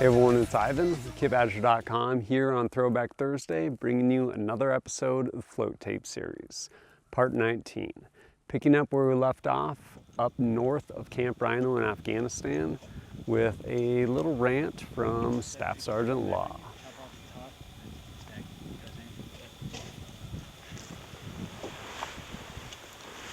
Hey everyone, it's Ivan, KidBadger.com, here on Throwback Thursday, bringing you another episode of the Float Tape Series, Part 19. Picking up where we left off, up north of Camp Rhino in Afghanistan, with a little rant from Staff Sergeant Law.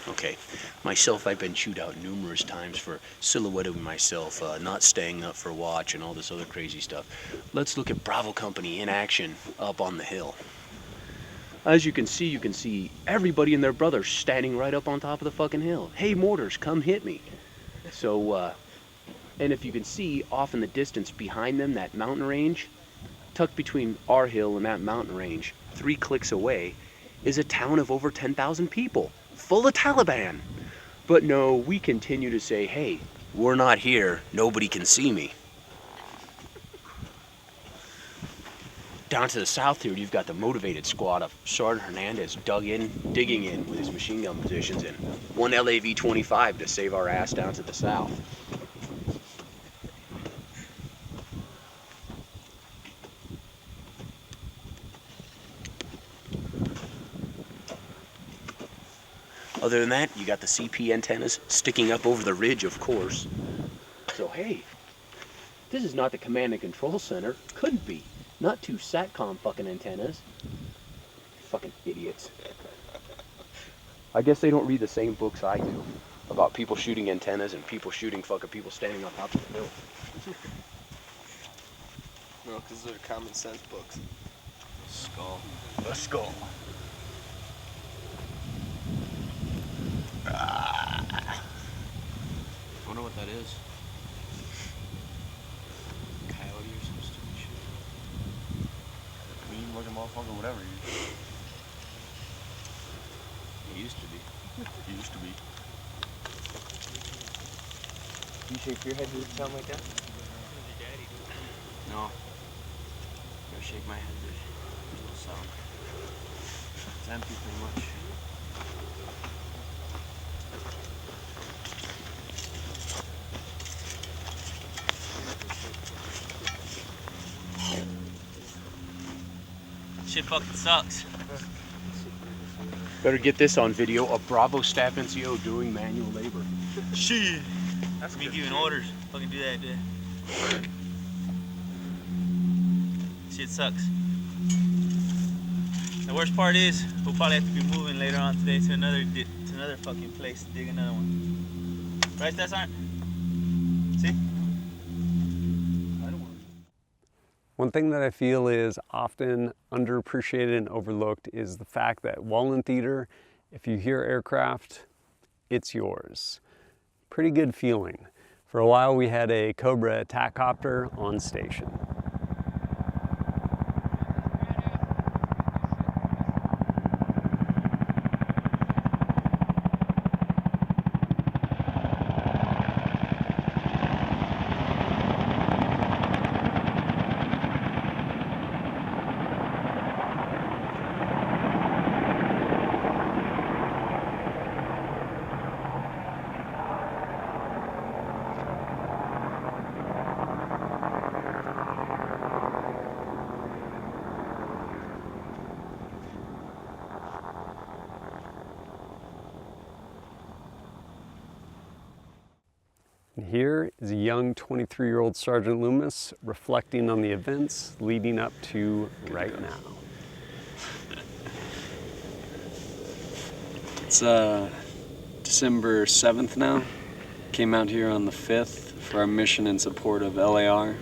Okay, myself, I've been chewed out numerous times for silhouetting myself, not staying up for watch and all this other crazy stuff. Let's look at Bravo Company in action up on the hill. As you can see everybody and their brother standing right up on top of the fucking hill. Hey, mortars, come hit me. So, and if you can see off in the distance behind them, that mountain range, tucked between our hill and that mountain range, 3 clicks away, is a town of over 10,000 people. Full of Taliban. But no, we continue to say, hey, we're not here, nobody can see me. Down to the south here, you've got the motivated squad of Sergeant Hernandez digging in with his machine gun positions, and 1 LAV-25 to save our ass down to the south. Other than that, you got the CP antennas sticking up over the ridge, of course. So hey, this is not the command and control center. Couldn't be. Not 2 SATCOM fucking antennas. Fucking idiots. I guess they don't read the same books I do about people shooting antennas and people shooting fucking people standing on top of the hill. No, because they're common sense books. Skull. A skull. I wonder what that is. Coyote or some stupid shit. Mean looking motherfucker, whatever he is. He used to be. He used to be. You shake your head, does it sound like that? No. Gotta shake my head, there's no sound. It's empty pretty much. Shit fucking sucks. Better get this on video. A Bravo staff NCO doing manual labor. Shit. That's me giving orders. Fucking do that, dude. Shit sucks. The worst part is we'll probably have to be moving later on today to another fucking place to dig another one. Right, Stats aren't? See? One thing that I feel is often underappreciated and overlooked is the fact that while in theater, if you hear aircraft, it's yours. Pretty good feeling. For a while we had a Cobra attack copter on station. And here is a young 23-year-old Sergeant Loomis reflecting on the events leading up to right now. It's December 7th now. Came out here on the 5th for our mission in support of LAR.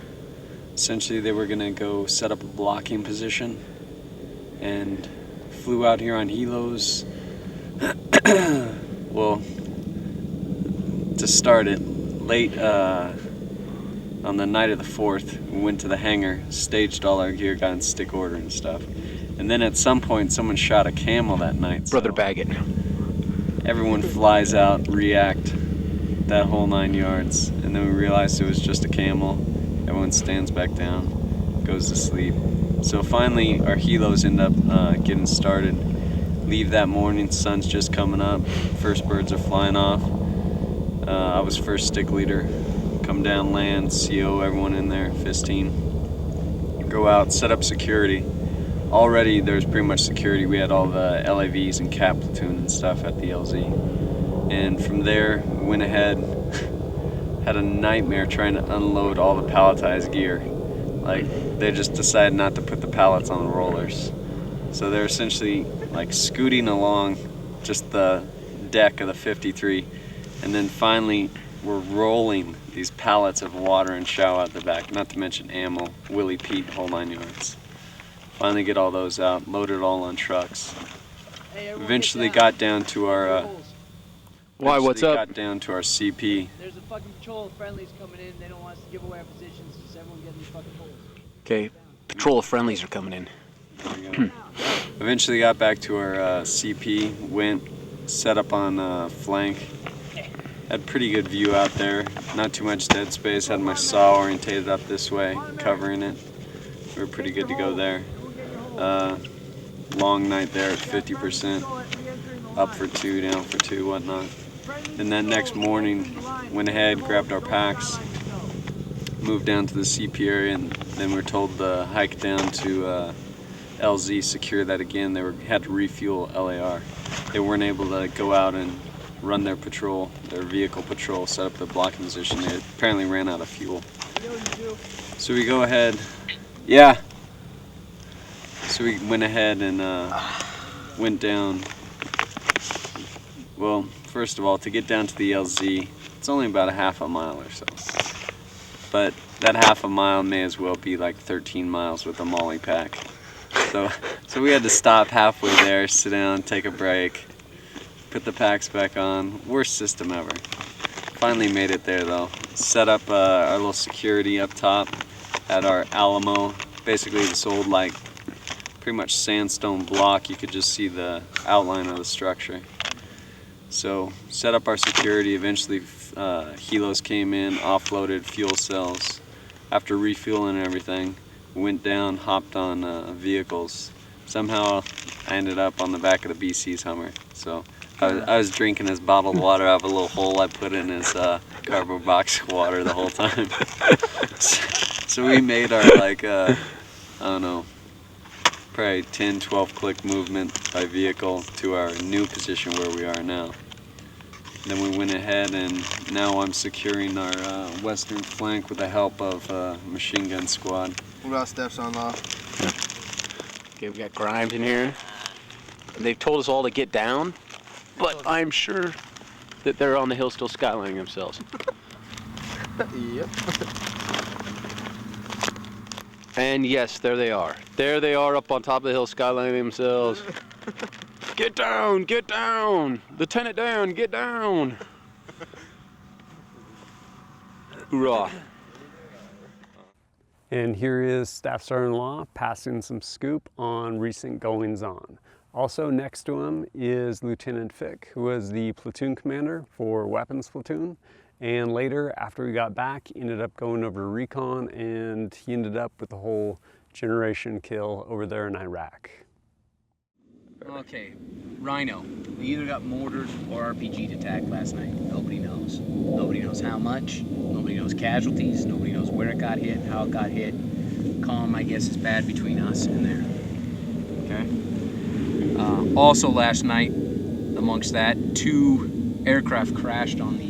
Essentially they were gonna go set up a blocking position and flew out here on helos. Well, to start it, late on the night of the 4th, we went to the hangar, staged all our gear, got in stick order and stuff. And then at some point, someone shot a camel that night. Brother Baggett. Everyone flies out, react, that whole 9 yards. And then we realized it was just a camel. Everyone stands back down, goes to sleep. So finally, our helos end up getting started. Leave that morning, sun's just coming up, first birds are flying off. I was first stick leader, come down, land, CO everyone in there, 15. Go out, set up security. Already there's pretty much security. We had all the LAVs and Cap platoon and stuff at the LZ. And from there, we went ahead, had a nightmare trying to unload all the palletized gear. Like, they just decided not to put the pallets on the rollers. So they're essentially like scooting along just the deck of the 53. And then finally, we're rolling these pallets of water and chow out the back, not to mention ammo, Willie Pete, whole 9 yards. Finally get all those out, loaded it all on trucks. Eventually got down to our Why, what's up? Got down to our CP. There's a fucking patrol of friendlies coming in. They don't want us to give away our positions, so everyone get in these fucking holes. Okay, patrol of friendlies are coming in. There we go. Eventually got back to our CP, went, set up on flank. Had pretty good view out there, not too much dead space. Had my saw orientated up this way, covering it. We were pretty good to go there. Long night there at 50%, up for 2, down for 2, whatnot. And then next morning, went ahead, grabbed our packs, moved down to the CP area, and then we were told to hike down to LZ, secure that again. They had to refuel LAR. They weren't able to go out and run their patrol, their vehicle patrol, set up the blocking position. They apparently ran out of fuel. So we go ahead, yeah. So we went ahead and went down. Well, first of all, to get down to the LZ, it's only about a half a mile or so. But that half a mile may as well be like 13 miles with a molly pack. So we had to stop halfway there, sit down, take a break, put the packs back on. Worst system ever. Finally made it there though. Set up our little security up top at our Alamo. Basically this old like pretty much sandstone block. You could just see the outline of the structure. So set up our security. Eventually helos came in, offloaded fuel cells. After refueling and everything, went down, hopped on vehicles. Somehow I ended up on the back of the BC's Hummer. So I was drinking his bottled water out of a little hole I put in his cardboard box water the whole time. So we made our like, I don't know, probably 10, 12 click movement by vehicle to our new position where we are now. Then we went ahead and now I'm securing our western flank with the help of machine gun squad. What about steps on law? Okay, we got Grimes in here. They've told us all to get down, but I'm sure that they're on the hill still skylining themselves. Yep. And yes, there they are. There they are up on top of the hill skylining themselves. Get down, get down! Lieutenant Dan, get down! Hoorah. And here is Staff Sergeant-at-Law passing some scoop on recent goings-on. Also next to him is Lieutenant Fick, who was the platoon commander for Weapons Platoon. And later, after we got back, ended up going over to recon, and he ended up with the whole generation kill over there in Iraq. Okay, Rhino. We either got mortared or RPG'd attacked last night. Nobody knows. Nobody knows how much. Nobody knows casualties. Nobody knows where it got hit, how it got hit. Comm, I guess, is bad between us and there. Okay. Also last night, amongst that, 2 aircraft crashed on the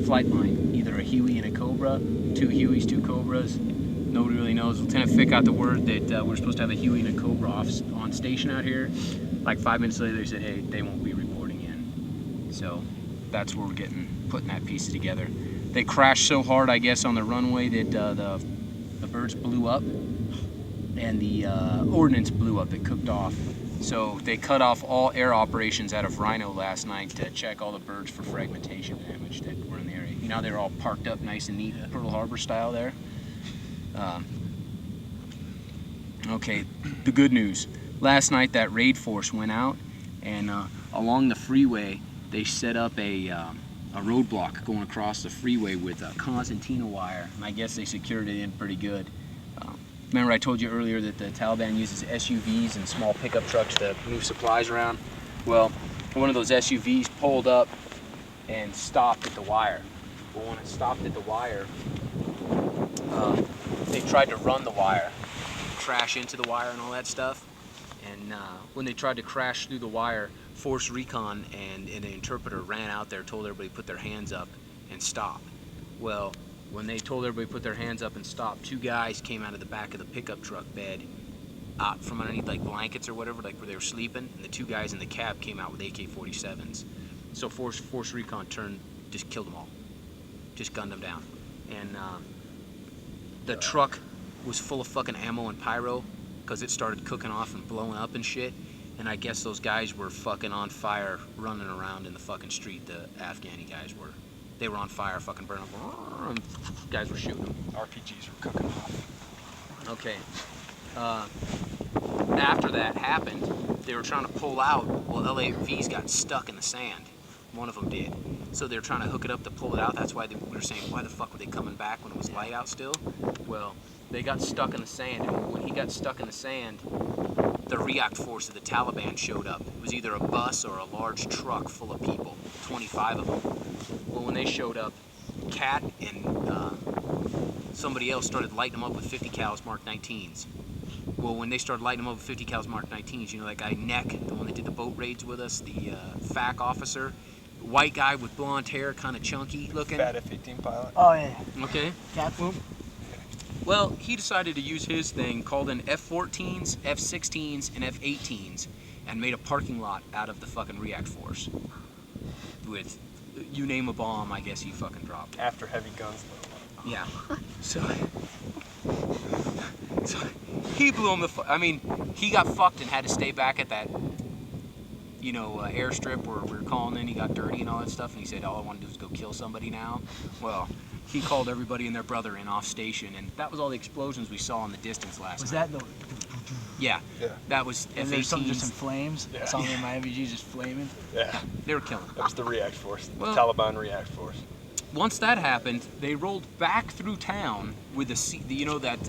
flight line. Either a Huey and a Cobra. 2 Hueys, 2 Cobras. Nobody really knows. Lieutenant Fick got the word that we're supposed to have a Huey and a Cobra on station out here. Like 5 minutes later, they said, hey, they won't be reporting in. So that's where we're putting that piece together. They crashed so hard, I guess, on the runway that the birds blew up and the ordnance blew up. It cooked off. So they cut off all air operations out of Rhino last night to check all the birds for fragmentation damage that were in the area. You know, they were all parked up nice and neat, Pearl Harbor style there. Okay, the good news. Last night that raid force went out and along the freeway they set up a roadblock going across the freeway with a concertina wire, and I guess they secured it in pretty good. Remember I told you earlier that the Taliban uses SUVs and small pickup trucks to move supplies around? Well, one of those SUVs pulled up and stopped at the wire. Well, when it stopped at the wire, they tried to run the wire, crash into the wire and all that stuff. And when they tried to crash through the wire, Force Recon and an interpreter ran out there, told everybody to put their hands up and stop. Well, when they told everybody to put their hands up and stop, 2 guys came out of the back of the pickup truck bed, out from underneath like blankets or whatever, like where they were sleeping, and the 2 guys in the cab came out with AK-47s. So Force Recon just killed them all, just gunned them down. And the truck was full of fucking ammo and pyro because it started cooking off and blowing up and shit. And I guess those guys were fucking on fire, running around in the fucking street. The Afghani guys were. They were on fire, fucking burning up. And guys were shooting them. RPGs were cooking off. Okay. After that happened, they were trying to pull out. Well, LAVs got stuck in the sand. One of them did. So they were trying to hook it up to pull it out. That's why we were saying, why the fuck were they coming back when it was light out still? Well, they got stuck in the sand. And when he got stuck in the sand, the react force of the Taliban showed up. It was either a bus or a large truck full of people, 25 of them. Well, when they showed up, Cat and somebody else started lighting them up with 50 cals Mark 19s. Well, when they started lighting them up with 50 cals Mark 19s, you know that guy Neck, the one that did the boat raids with us, the FAC officer, white guy with blonde hair, kind of chunky looking. Bad F-18 pilot. Oh yeah. Okay. Cat poop. Well, he decided to use his thing, called in F-14s, F-16s, and F-18s, and made a parking lot out of the fucking react force. With, you name a bomb, I guess he fucking dropped. After heavy guns. Yeah. So he blew him I mean, he got fucked and had to stay back at that, you know, airstrip where we were calling in. He got dirty and all that stuff, and he said, all I want to do is go kill somebody now. Well, he called everybody and their brother in off station, and that was all the explosions we saw in the distance last Was night. that the? Yeah. That was And there's some just F-18s. some flames. Yeah. Something in my MVG just flaming. Yeah. They were killing. That was the react force. The Well- Taliban react force. Once that happened, they rolled back through town with you know that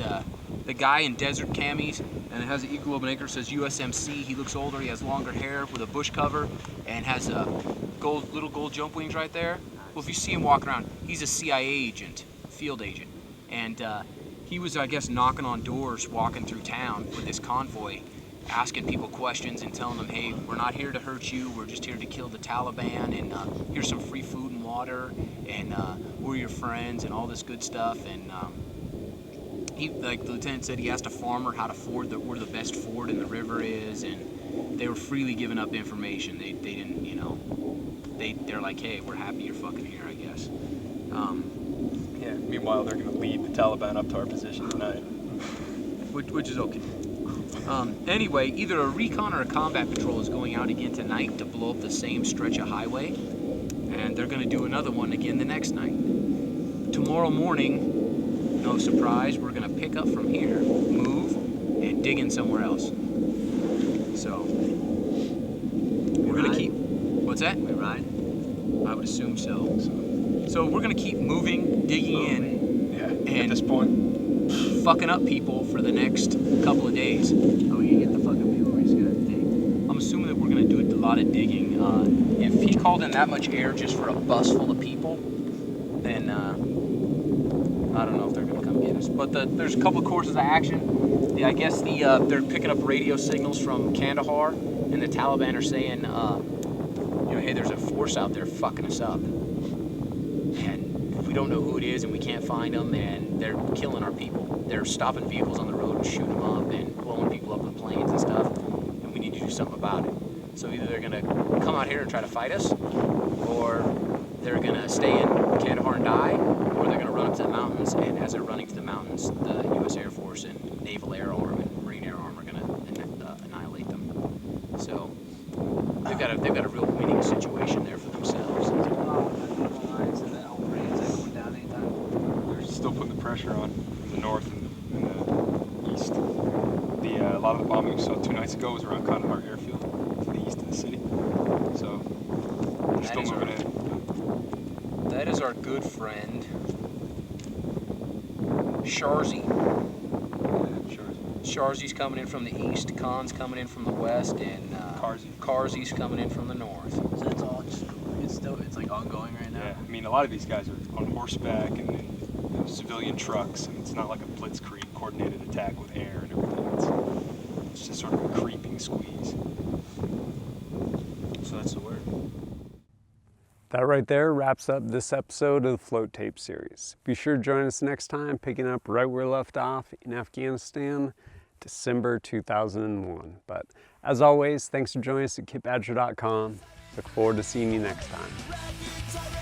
the guy in desert camis, and it has an equal open acre, says USMC. He looks older, he has longer hair with a bush cover, and has little gold jump wings right there. Well, if you see him walking around, he's a CIA agent, field agent, and he was, I guess, knocking on doors, walking through town with this convoy, asking people questions and telling them, hey, we're not here to hurt you, we're just here to kill the Taliban, and here's some free food and water, and we're your friends, and all this good stuff. And he, like the lieutenant said, he asked a farmer how to ford where the best ford in the river is, and they were freely giving up information. They didn't, you know, they're like, hey, we're happy you're fucking here, I guess. Yeah. Meanwhile, they're going to lead the Taliban up to our position tonight. Which is okay. Anyway, either a recon or a combat patrol is going out again tonight to blow up the same stretch of highway, and they're going to do another one again the next night. Tomorrow morning, no surprise, we're going to pick up from here, move, and dig in somewhere else. So, we're going to keep... What's that? We ride. I would assume so. So we're going to keep moving, digging in, Yeah. At and this point. fucking up people for the next couple of days. Oh, we can get the fucking people. We just gotta dig. I'm assuming that we're going to do a lot of digging. If he called in that much air just for a bus full of people, then I don't know if they're going to come get us. But there's a couple of courses of action. I guess they're picking up radio signals from Kandahar, and the Taliban are saying, you know, hey, there's a force out there fucking us up. And we don't know who it is, and we can't find them, and they're killing our people. They're stopping vehicles on the road and shooting them up and blowing people up with planes and stuff, and we need to do something about it. So either they're going to come out here and try to fight us, or they're going to stay in Kandahar and die, or they're going to run up to the mountains, and as they're running to the mountains, the U.S. Air Force and Naval Air Arm and Marine Air Arm are going to annihilate them. So they've got a real winning situation there for themselves. They're still putting the pressure on from the north and the east. A lot of the bombing we saw 2 nights ago was around Kandahar Airfield, to the east of the city. So they're still moving in. That is our good friend Sharzy. Sure. Sharzi's coming in from the east, Khan's coming in from the west, and Karzi's coming in from the north. So it's all just, it's like ongoing right now. Yeah, I mean, a lot of these guys are on horseback and in civilian trucks, and it's not like a blitzkrieg coordinated attack with air and everything. It's just sort of a creeping squeeze. So that's the word. That right there wraps up this episode of the Float Tape series. Be sure to join us next time, picking up right where we left off in Afghanistan, December 2001. But as always, thanks for joining us at KipBadger.com. Look forward to seeing you next time.